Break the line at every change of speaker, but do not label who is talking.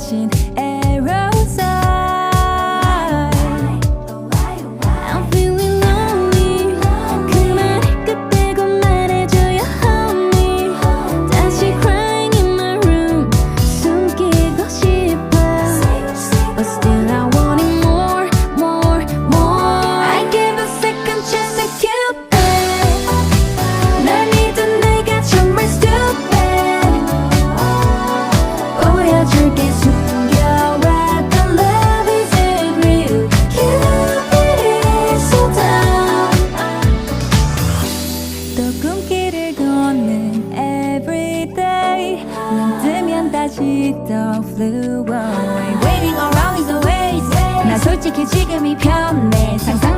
멈춘 aerosol. I'm feeling lonely. 그 말을 끝내고 말해줘요 honey. 다시 crying in my room. 숨기고 싶어. But still I want it more, more, more. I give a second chance to Cupid. 날 믿은 내가 정말 stupid. 보여줄게 숨겨왔던 love is it real. Cupid is so down. 또 꿈길을 걷는 everyday. 눈 뜨면 다시 또 flew away. Waiting around is a waste. 나 솔직히 지금이 편해. 상상